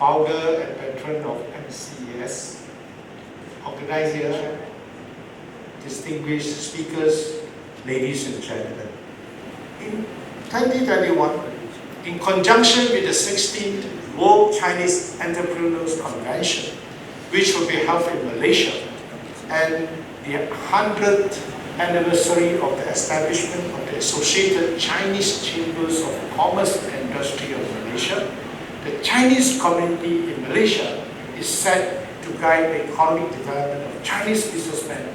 founder and patron of MCES, organizer, distinguished speakers, ladies and gentlemen. In 2021, in conjunction with the 16th World Chinese Entrepreneurs Convention, which will be held in Malaysia, and the 100th anniversary of the establishment of the Associated Chinese Chambers of Commerce and Industry of Malaysia, the Chinese community in Malaysia is set to guide the economic development of Chinese businessmen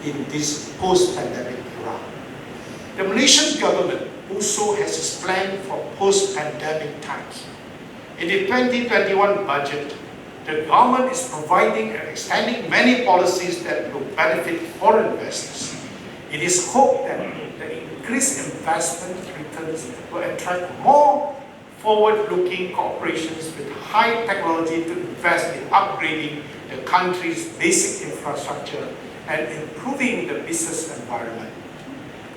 in this post-pandemic era. The Malaysian government also has its plan for post-pandemic times. In the 2021 budget, the government is providing and extending many policies that will benefit foreign investors. It is hoped that the increased investment returns will attract more forward-looking corporations with high technology to invest in upgrading the country's basic infrastructure and improving the business environment.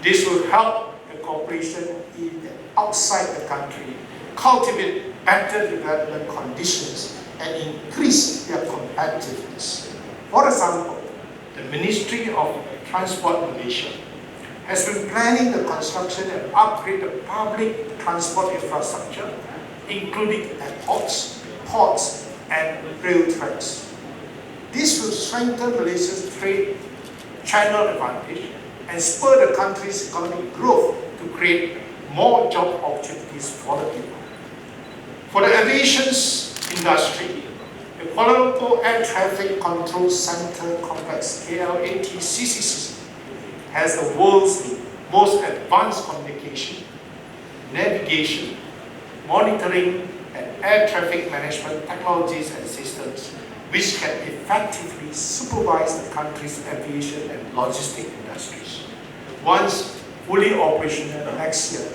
This will help the corporation in and outside the country cultivate better development conditions and increase their competitiveness. For example, the Ministry of Transport Malaysia has been planning the construction and upgrade of public transport infrastructure, including airports, ports, and rail tracks. This will strengthen Malaysia's trade channel advantage and spur the country's economic growth to create more job opportunities for the people. For the aviation industry, the Kuala Lumpur Air Traffic Control Center Complex, KLATCCC, has the world's most advanced communication, navigation, monitoring, and air traffic management technologies and systems, which can effectively supervise the country's aviation and logistic industries. Once fully operational next year,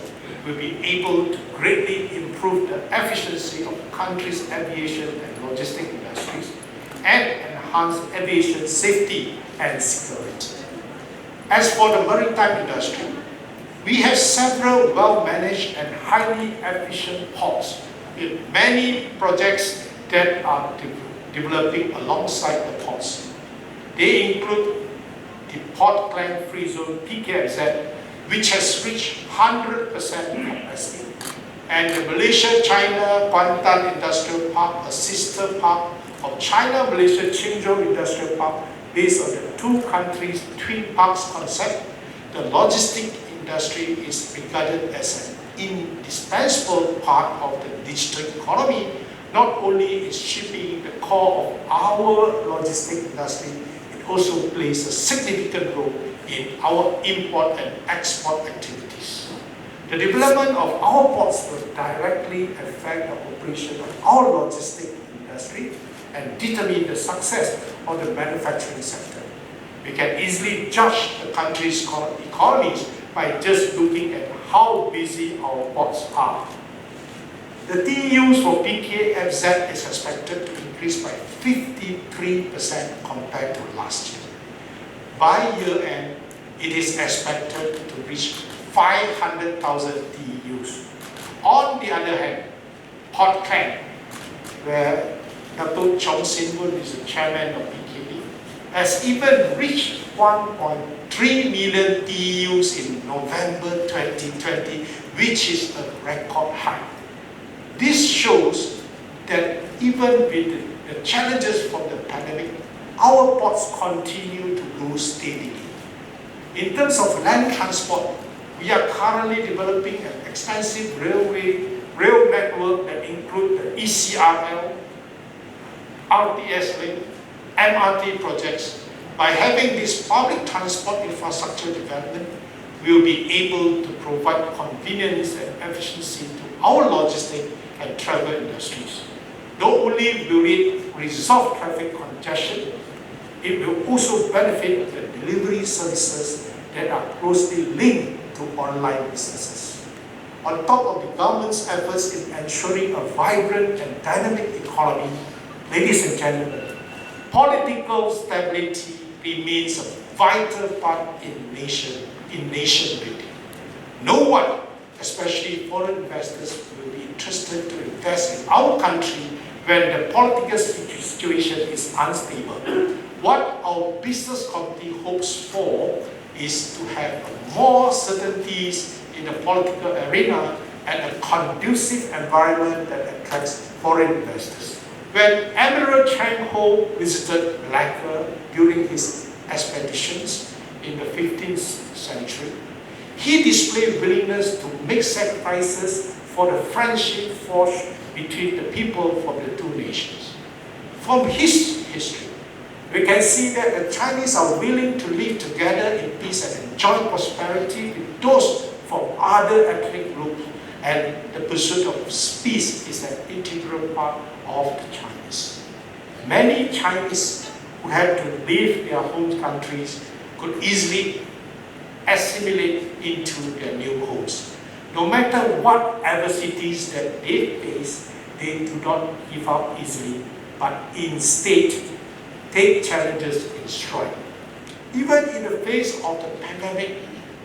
will be able to greatly improve the efficiency of the country's aviation and logistic industries and enhance aviation safety and security. As for the maritime industry, we have several well-managed and highly efficient ports with many projects that are developing alongside the ports. They include the Port Klang Free Zone PKFZ, which has reached 100% capacity, and the Malaysia-China Kuantan Industrial Park, a sister park of China-Malaysia Qingzhou Industrial Park, based on the two countries' twin parks concept. The logistic industry is regarded as an indispensable part of the digital economy. Not only is shipping the core of our logistic industry, it also plays a significant role in our import and export activities. The development of our ports will directly affect the operation of our logistic industry and determine the success of the manufacturing sector. We can easily judge the country's economies by just looking at how busy our ports are. The TEUs for PKFZ is expected to increase by 53% compared to last year. By year end, it is expected to reach 500,000 TEUs. On the other hand, Port Klang, where Datuk Chong Sin Boon is the chairman of PKP, has even reached 1.3 million TEUs in November 2020, which is a record high. This shows that even with the challenges from the pandemic, our ports continue to grow steadily. In terms of land transport, we are currently developing an extensive rail network that includes the ECRL, RTS link, MRT projects. By having this public transport infrastructure development, we will be able to provide convenience and efficiency to our logistic and travel industries. Not only will it resolve traffic congestion, it will also benefit the delivery services that are closely linked to online businesses. On top of the government's efforts in ensuring a vibrant and dynamic economy, ladies and gentlemen, political stability remains a vital part in nation building. No one, especially foreign investors, will be interested to invest in our country when the political situation is unstable, what our business committee hopes for is to have more certainties in the political arena and a conducive environment that attracts foreign investors. When Admiral Chang Ho visited Malacca during his expeditions in the 15th century, he displayed willingness to make sacrifices for the friendship forged between the people from the two nations. From his history, we can see that the Chinese are willing to live together in peace and enjoy prosperity with those from other ethnic groups, and the pursuit of peace is an integral part of the Chinese. Many Chinese who had to leave their home countries could easily assimilate into their new homes. No matter what adversities that they face, they do not give up easily, but instead take challenges in stride. Even in the face of the pandemic,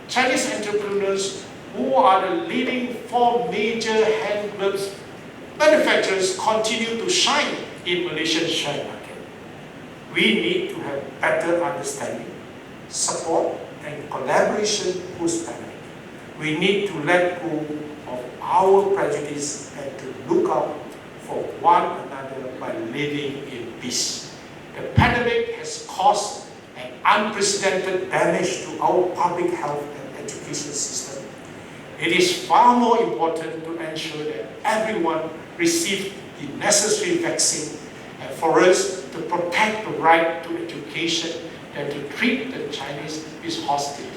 Chinese entrepreneurs who are the leading 4 major handlooms manufacturers continue to shine in Malaysian share market. We need to have better understanding, support, and collaboration post-pandemic. We need to let go of our prejudice and to look out for one another by living in peace. The pandemic has caused an unprecedented damage to our public health and education system. It is far more important to ensure that everyone receives the necessary vaccine and for us to protect the right to education than to treat the Chinese with hostility.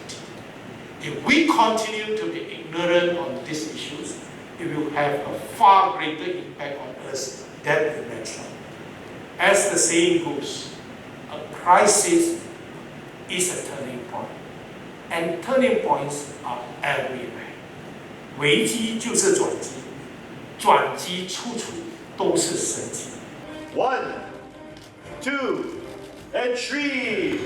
If we continue to be ignorant on these issues, it will have a far greater impact on us than imagined. As the saying goes, a crisis is a turning point, and turning points are everywhere. 危机就是转机，转机处处都是生机。1, 2, and 3.